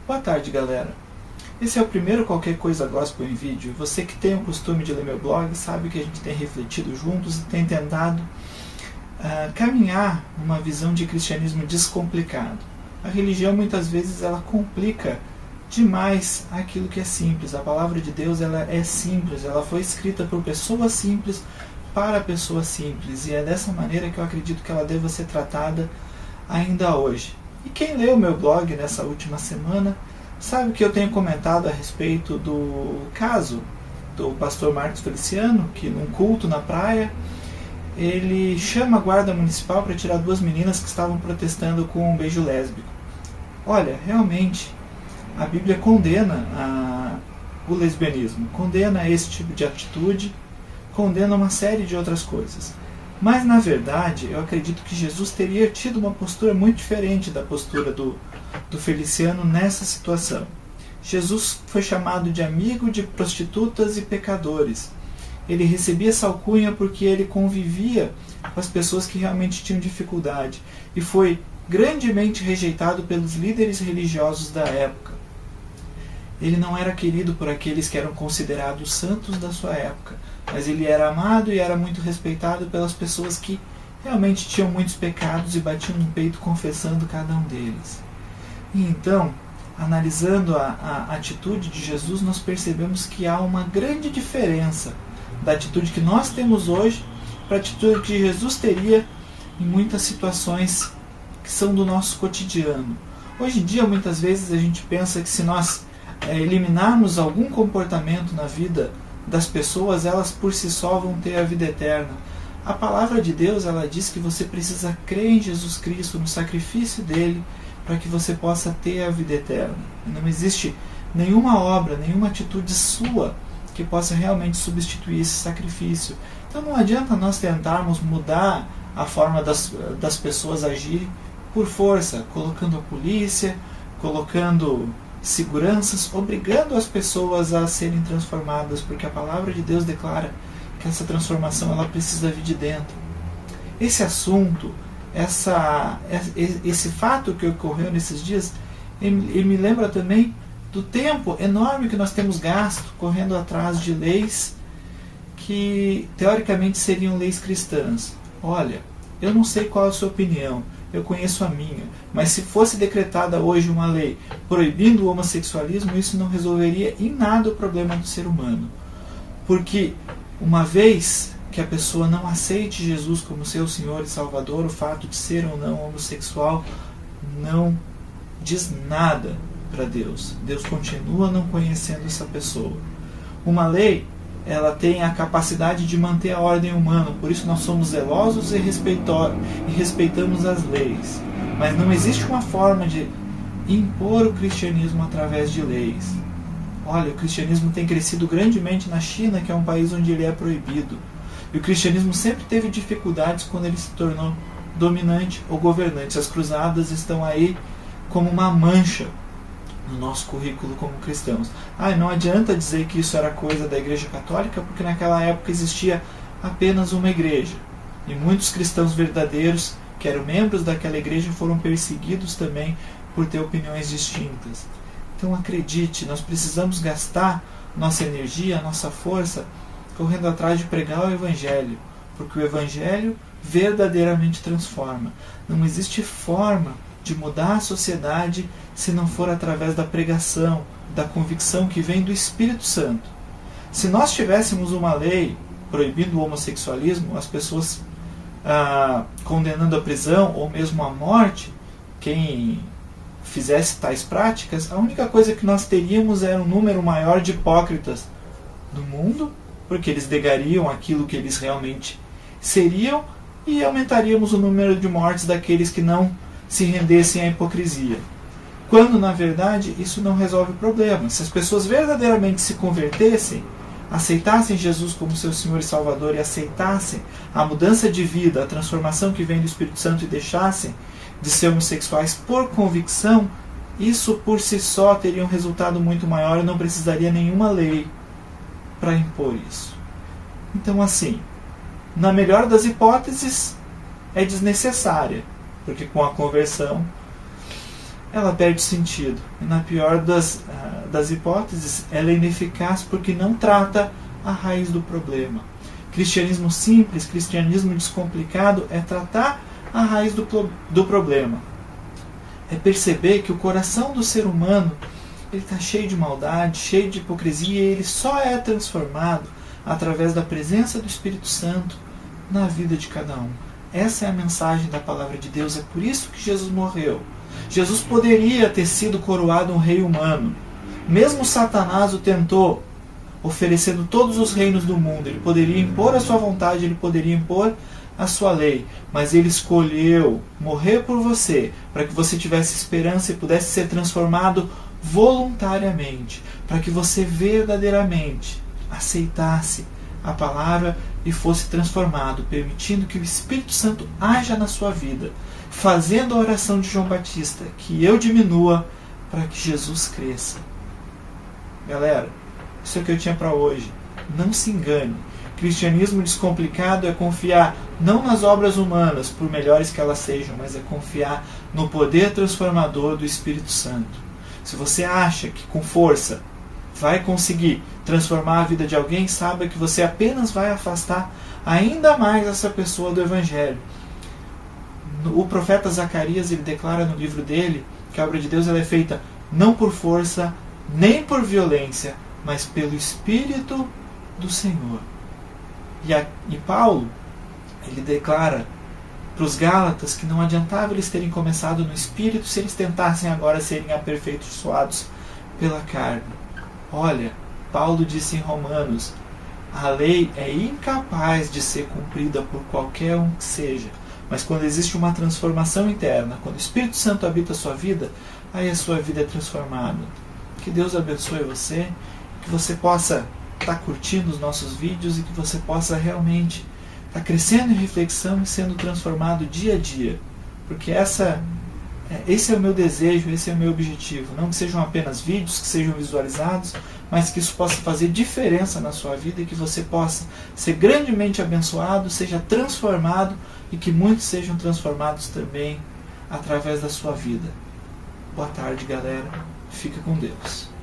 Boa tarde, galera. Esse é o primeiro Qualquer Coisa Gospel em vídeo. Você que tem o costume de ler meu blog sabe que a gente tem refletido juntos e tem tentado caminhar numa visão de cristianismo descomplicado. A religião muitas vezes ela complica demais aquilo que é simples. A palavra de Deus ela é simples, ela foi escrita por pessoas simples para pessoas simples, e é dessa maneira que eu acredito que ela deva ser tratada ainda hoje. E quem leu meu blog nessa última semana sabe que eu tenho comentado a respeito do caso do pastor Marcos Feliciano, que num culto na praia, ele chama a guarda municipal para tirar duas meninas que estavam protestando com um beijo lésbico. Olha, realmente, a Bíblia condena o lesbianismo, condena esse tipo de atitude, condena uma série de outras coisas. Mas, na verdade, eu acredito que Jesus teria tido uma postura muito diferente da postura do Feliciano nessa situação. Jesus foi chamado de amigo de prostitutas e pecadores. Ele recebia essa alcunha porque ele convivia com as pessoas que realmente tinham dificuldade e foi grandemente rejeitado pelos líderes religiosos da época. Ele não era querido por aqueles que eram considerados santos da sua época, mas ele era amado e era muito respeitado pelas pessoas que realmente tinham muitos pecados e batiam no peito confessando cada um deles. E então, analisando a atitude de Jesus, nós percebemos que há uma grande diferença da atitude que nós temos hoje para a atitude que Jesus teria em muitas situações que são do nosso cotidiano. Hoje em dia, muitas vezes, a gente pensa que se nós eliminarmos algum comportamento na vida das pessoas, elas por si só vão ter a vida eterna. A palavra de Deus, ela diz que você precisa crer em Jesus Cristo, no sacrifício dele, para que você possa ter a vida eterna. Não existe nenhuma obra, nenhuma atitude sua que possa realmente substituir esse sacrifício. Então não adianta nós tentarmos mudar a forma das pessoas agirem por força, colocando a polícia, colocando seguranças, obrigando as pessoas a serem transformadas, porque a palavra de Deus declara que essa transformação ela precisa vir de dentro. Esse assunto, esse fato que ocorreu nesses dias, ele me lembra também do tempo enorme que nós temos gasto correndo atrás de leis que teoricamente seriam leis cristãs. Olha, eu não sei qual é a sua opinião, eu conheço a minha, mas se fosse decretada hoje uma lei proibindo o homossexualismo, isso não resolveria em nada o problema do ser humano. Porque uma vez que a pessoa não aceite Jesus como seu Senhor e Salvador, o fato de ser ou não homossexual não diz nada para Deus. Deus continua não conhecendo essa pessoa. Uma lei, ela tem a capacidade de manter a ordem humana, por isso nós somos zelosos e respeitamos as leis. Mas não existe uma forma de impor o cristianismo através de leis. Olha, o cristianismo tem crescido grandemente na China, que é um país onde ele é proibido. E o cristianismo sempre teve dificuldades quando ele se tornou dominante ou governante. As cruzadas estão aí como uma mancha no nosso currículo como cristãos. Não adianta dizer que isso era coisa da Igreja Católica, porque naquela época existia apenas uma igreja. E muitos cristãos verdadeiros, que eram membros daquela igreja, foram perseguidos também por ter opiniões distintas. Então acredite, nós precisamos gastar nossa energia, nossa força, correndo atrás de pregar o Evangelho, porque o Evangelho verdadeiramente transforma. Não existe forma de mudar a sociedade se não for através da pregação, da convicção que vem do Espírito Santo. Se nós tivéssemos uma lei proibindo o homossexualismo, as pessoas condenando a prisão ou mesmo a morte, quem fizesse tais práticas, a única coisa que nós teríamos era um número maior de hipócritas no mundo, porque eles negariam aquilo que eles realmente seriam, e aumentaríamos o número de mortes daqueles que não se rendessem à hipocrisia. Quando, na verdade, isso não resolve o problema. Se as pessoas verdadeiramente se convertessem, aceitassem Jesus como seu Senhor e Salvador e aceitassem a mudança de vida, a transformação que vem do Espírito Santo e deixassem de ser homossexuais por convicção, isso por si só teria um resultado muito maior e não precisaria nenhuma lei para impor isso. Então, assim, na melhor das hipóteses, é desnecessária, porque com a conversão ela perde sentido. E na pior das hipóteses, ela é ineficaz porque não trata a raiz do problema. Cristianismo simples, cristianismo descomplicado é tratar a raiz do problema. É perceber que o coração do ser humano está cheio de maldade, cheio de hipocrisia, e ele só é transformado através da presença do Espírito Santo na vida de cada um. Essa é a mensagem da palavra de Deus, é por isso que Jesus morreu. Jesus poderia ter sido coroado um rei humano. Mesmo Satanás o tentou, oferecendo todos os reinos do mundo. Ele poderia impor a sua vontade, ele poderia impor a sua lei, mas ele escolheu morrer por você, para que você tivesse esperança e pudesse ser transformado voluntariamente, para que você verdadeiramente aceitasse a palavra e fosse transformado, permitindo que o Espírito Santo haja na sua vida, fazendo a oração de João Batista, que eu diminua para que Jesus cresça. Galera, isso é o que eu tinha para hoje. Não se engane. Cristianismo descomplicado é confiar não nas obras humanas, por melhores que elas sejam, mas é confiar no poder transformador do Espírito Santo. Se você acha que com força vai conseguir transformar a vida de alguém, saiba que você apenas vai afastar ainda mais essa pessoa do Evangelho. O profeta Zacarias, ele declara no livro dele que a obra de Deus ela é feita não por força, nem por violência, mas pelo Espírito do Senhor. E Paulo, ele declara para os Gálatas que não adiantava eles terem começado no Espírito se eles tentassem agora serem aperfeiçoados pela carne. Olha, Paulo disse em Romanos, a lei é incapaz de ser cumprida por qualquer um que seja, mas quando existe uma transformação interna, quando o Espírito Santo habita a sua vida, aí a sua vida é transformada. Que Deus abençoe você, que você possa estar curtindo os nossos vídeos e que você possa realmente estar crescendo em reflexão e sendo transformado dia a dia. Porque esse é o meu desejo, esse é o meu objetivo. Não que sejam apenas vídeos, que sejam visualizados, mas que isso possa fazer diferença na sua vida e que você possa ser grandemente abençoado, seja transformado e que muitos sejam transformados também através da sua vida. Boa tarde, galera. Fica com Deus.